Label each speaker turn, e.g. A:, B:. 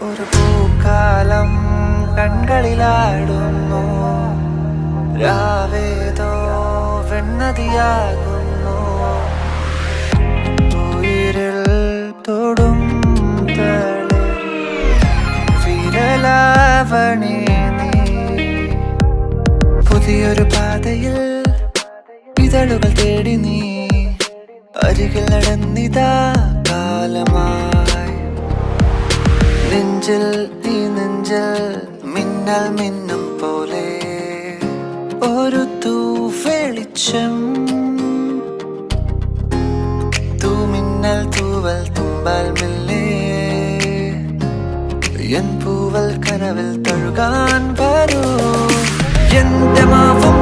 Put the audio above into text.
A: ഒരു പൂക്കാലം കൺകളിലാടുന്നു, രാവേതോ വെണ്ണതിയാകുന്നു. ഉയിരിൽ തൊടും വിരലാവണി നീ, പുതിയൊരു പാതയിൽ ഇതളുകൾ തേടി നീ അരികിൽ നടന്നിതാ കാലമായി. നെഞ്ചിൽ ഈ നെഞ്ചിൽ മിന്നൽ മിന്നും പോലെ ഒരു തൂവെളിച്ചം, തൂമിന്നൽ തൂവൽ തുമ്പാൽ മെല്ലെ എൻ പൂവൽ കനവിൽ തഴുകാൻ വരൂ. എന്റെ മാവും